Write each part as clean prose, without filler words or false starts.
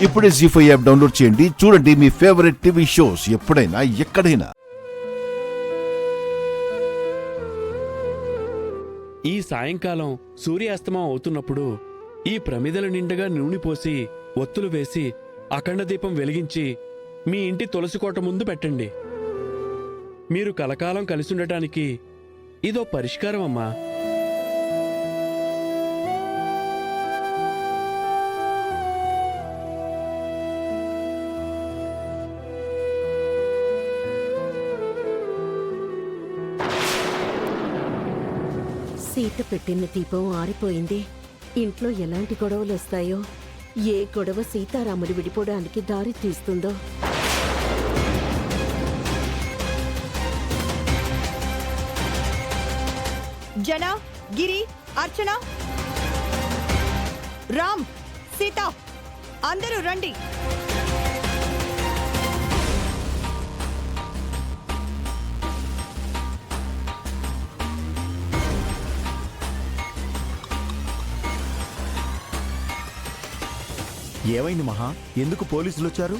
ఇప్పుడే జీ5 app download చేయండి. చూడండి మీ ఫేవరెట్ టీవీ షోస్ ఎప్పుడైనా ఎక్కడైనా. ఈ సాయంకాలం సూర్యాస్తమం అవుతున్నప్పుడు ఈ ప్రమిదల నిండుగా నూనె పోసి ఒత్తులు వేసి అఖండ దీపం వెలిగించి మీ ఇంటి తులసికోట ముందు పెట్టండి. మీరు కలకాలం కలిసుండటానికి ఇదో పరిష్కారం అమ్మా. సీత పెట్టిన దీపం ఆరిపోయింది. ఇంట్లో ఎలాంటి గొడవలు వస్తాయో, ఏ గొడవ సీతారాములు విడిపోవడానికి దారి తీస్తుందో. జన, గిరి, అర్చన, రామ్, సీత అందరూ రండి. ఏమైంది మహా? ఎందుకు పోలీసులు వచ్చారు?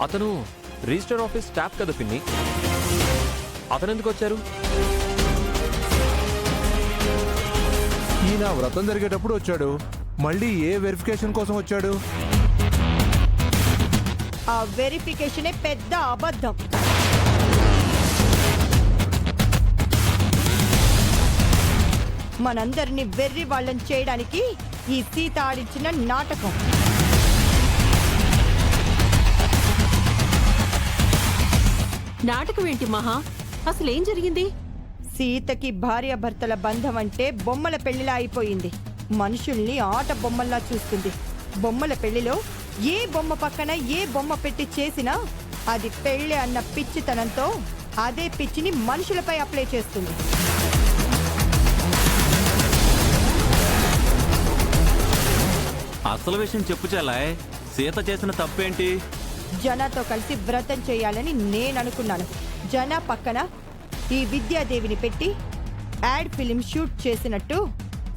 అతను రిజిస్టర్ ఆఫీస్ స్టాఫ్ కదా పిన్ని. అతను ఎందుకు వచ్చారు? ఈయన వ్రతం జరిగేటప్పుడు వచ్చాడు. మళ్ళీ ఏ వెరిఫికేషన్ కోసం వచ్చాడు? ఆ వెరిఫికేషనే పెద్ద అబద్ధం. మనందరినీ వెర్రి వాళ్ళని చేయడానికి ఈ సీత ఆడించిన నాటకం. నాటకం ఏంటి మహా? అసలేం జరిగింది? సీతకి భార్యాభర్తల బంధం అంటే బొమ్మల పెళ్లిలా అయిపోయింది. మనుషుల్ని ఆట బొమ్మల్లా చూస్తుంది. బొమ్మల పెళ్లిలో ఏ బొమ్మ పక్కన ఏ బొమ్మ పెట్టి చేసినా అది పెళ్లి అన్న పిచ్చితనంతో అదే పిచ్చిని మనుషులపై అప్లై చేస్తుంది. అసలు విషయం చెప్పు చెల్లాయ్. సీత చేసిన తప్పేంటి? జనాతో కలిసి వ్రతం చేయాలని నేను అనుకున్నాను. జనా పక్కన ఈ విద్యాదేవిని పెట్టి యాడ్ ఫిలిం షూట్ చేసినట్టు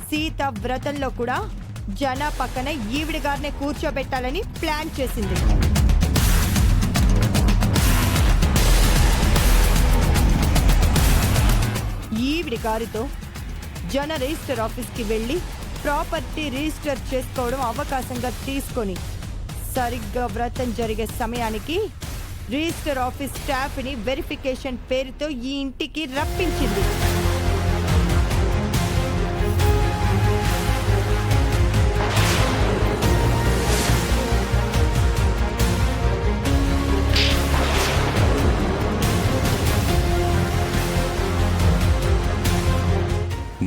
సీత వ్రతంలో కూడా జనా పక్కన ఈవిడ గారినే కూర్చోబెట్టాలని ప్లాన్ చేసింది. ఈవిడి గారితో జన రిజిస్టర్ ఆఫీస్కి వెళ్ళి ప్రాపర్టీ రిజిస్టర్ చేసుకోవడం అవకాశంగా తీసుకొని సరిగ్గా వ్రతం జరిగే సమయానికి రిజిస్టర్ ఆఫీస్ స్టాఫ్ని వెరిఫికేషన్ పేరుతో ఈ ఇంటికి రప్పించింది.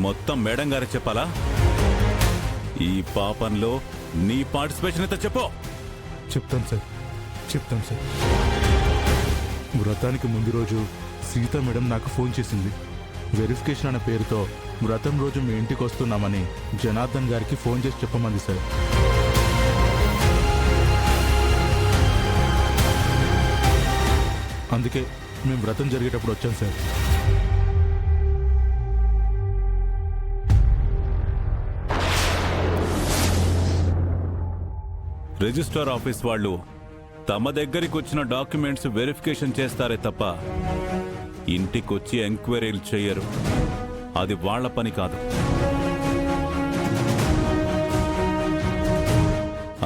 మొత్తం మేడం గారు చెప్పాలా? ఈ పాపంలో నీ పార్టిసిపేషన్ అయితే చెప్పు. చెప్తాను సార్. వ్రతానికి ముందు రోజు సీత మేడం నాకు ఫోన్ చేసింది. వెరిఫికేషన్ అనే పేరుతో వ్రతం రోజు మీ ఇంటికి వస్తున్నామని జనార్దన్ గారికి ఫోన్ చేసి చెప్పమంది సార్. అందుకే మేము వ్రతం జరిగేటప్పుడు వచ్చాం సార్. రిజిస్టర్ ఆఫీస్ వాళ్ళు తమ దగ్గరికి వచ్చిన డాక్యుమెంట్స్ వెరిఫికేషన్ చేస్తారే తప్ప ఇంటికొచ్చి ఎంక్వైరీలు చేయరు. అది వాళ్ల పని కాదు.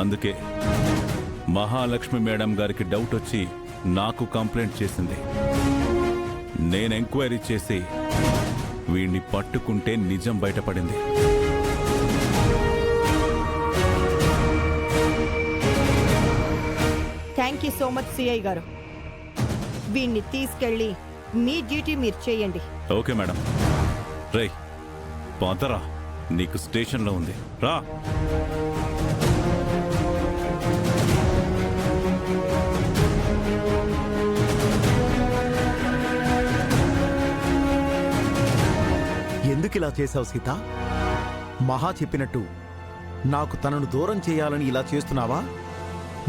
అందుకే మహాలక్ష్మి మేడం గారికి డౌట్ వచ్చి నాకు కంప్లైంట్ చేసింది. నేను ఎంక్వైరీ చేసి వీణ్ణి పట్టుకుంటే నిజం బయటపడింది. Thank you so much CI గారు. వీణ్ణి తీసుకెళ్ళి మీ డ్యూటీ మీరు చేయండి. Okay madam. రేయ్ పోతరా, నీకు స్టేషన్లో ఉంది, రా. ఎందుకు ఇలా చేశావు సీత? మహా చెప్పినట్టు నాకు తనను దూరం చేయాలని ఇలా చేస్తున్నావా?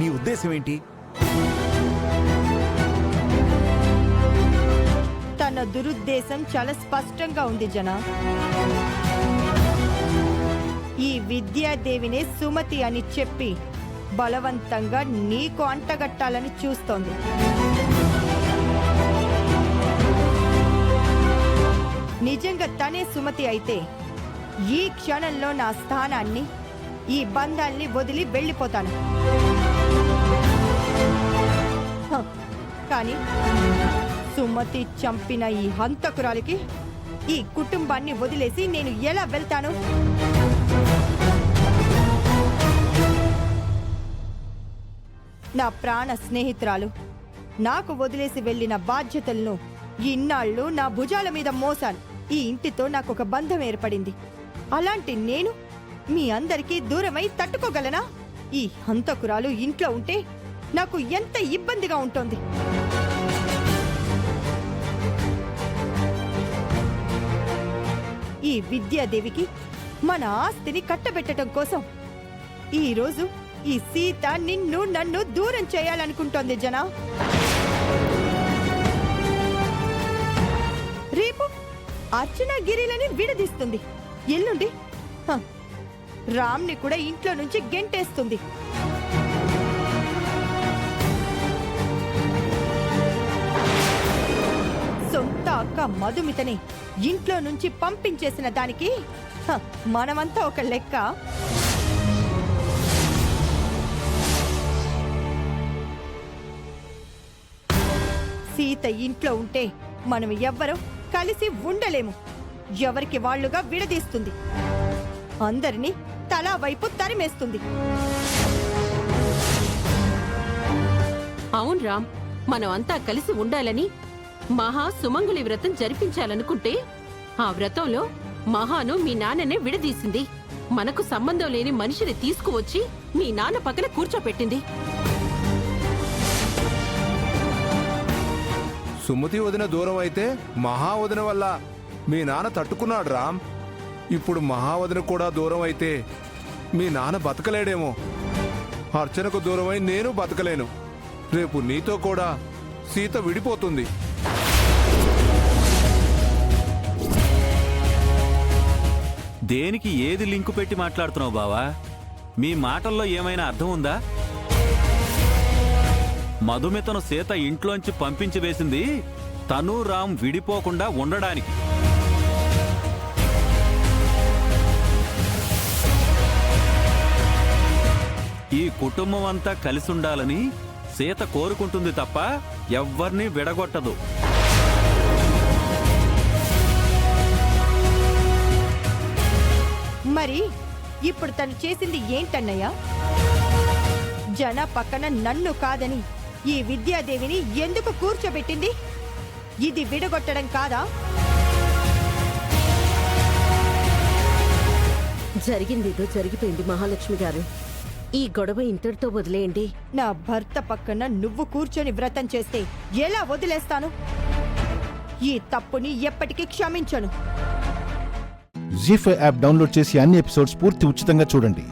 నీ ఉద్దేశం ఏంటి? తన దురుద్దేశం చాలా స్పష్టంగా ఉంది జన. ఈ విద్యాదేవినే సుమతి అని చెప్పి బలవంతంగా నీకు అంటగట్టాలని చూస్తోంది. నిజంగా తనే సుమతి అయితే ఈ క్షణంలో నా స్థానాన్ని, ఈ బంధాల్ని వదిలి వెళ్ళిపోతాను. హ, కానీ సుమతి చంపిన ఈ హంతకురాలికి ఈ కుటుంబాన్ని వదిలేసి నేను ఎలా వెళ్తాను? నా ప్రాణ స్నేహితురాలు నాకు వదిలేసి వెళ్ళిన బాధ్యతలను ఇన్నాళ్ళు నా భుజాల మీద మోసాను. ఈ ఇంటితో నాకు ఒక బంధం ఏర్పడింది. అలాంటి నేను మీ అందరికీ దూరమై తట్టుకోగలనా? ఈ హంతకురాలు ఇంట్లో ఉంటే నాకు ఎంత ఇబ్బందిగా ఉంటుంది. ఈ విద్యాదేవికి మన ఆస్తిని కట్టబెట్టడం కోసం ఈరోజు ఈ సీత నిన్ను నన్ను దూరం చేయాలనుకుంటోంది జనా. రేపు అర్చన గిరిలని విడదీస్తుంది. ఎల్లుండి రామ్ని కూడా ఇంట్లో నుంచి గెంటేస్తుంది. సొంత అక్క మధుమితని ఇంట్లో నుంచి పంపించేసిన దానికి మనమంతా ఒక లెక్క. సీత ఇంట్లో ఉంటే మనం ఎవ్వరం కలిసి ఉండలేము. ఎవరికి వాళ్లుగా విడదీస్తుంది. అందరినీ తలా వైపు తరిమేస్తుంది. అవును రామ్, మనం అంతా కలిసి ఉండాలని మహా సుమంగులి వ్రతం జరిపించాలనుకుంటే ఆ వ్రతంలో మహాను మీ నాన్ననే విడదీసింది. మనకు సంబంధం లేని మనిషిని తీసుకువచ్చి మీ నాన్న పక్కన కూర్చోపెట్టింది. సుమతి వదిన దూరం అయితే మహావదిన వల్ల మీ నాన్న తట్టుకున్నాడు రామ్. ఇప్పుడు మహావదిన కూడా దూరం అయితే మీ నాన్న బతకలేడేమో. అర్చనకు దూరమై నేను బతకలేను. రేపు నీతో కూడా సీత విడిపోతుంది. దేనికి ఏది లింకు పెట్టి మాట్లాడుతున్నావు బావా? మీ మాటల్లో ఏమైనా అర్థం ఉందా? మధుమితను సీత ఇంట్లోంచి పంపించి వేసింది తను రామ్ విడిపోకుండా ఉండడానికి. ఈ కుటుంబం అంతా కలిసుండాలని సీత కోరుకుంటుంది తప్ప ఎవ్వర్నీ విడగొట్టదు. మరి ఇప్పుడు తను చేసింది ఏంటన్నయ్యా? జన పక్కన నన్ను కాదని ఈ విద్యాదేవిని ఎందుకు కూర్చోబెట్టింది? ఇది విడగొట్టడం కాదా? జరిగిందేదో జరిగిపోయింది మహాలక్ష్మి గారు. ఈ గొడవ ఇంతటితో వదిలేయండి. నా భర్త పక్కన నువ్వు కూర్చొని వ్రతం చేస్తే ఎలా వదిలేస్తాను? ఈ తప్పుని ఎప్పటికీ క్షమించను. జీ5 యాప్ డౌన్లోడ్ చేసి అన్ని ఎపిసోడ్స్ పూర్తి ఉచితంగా చూడండి.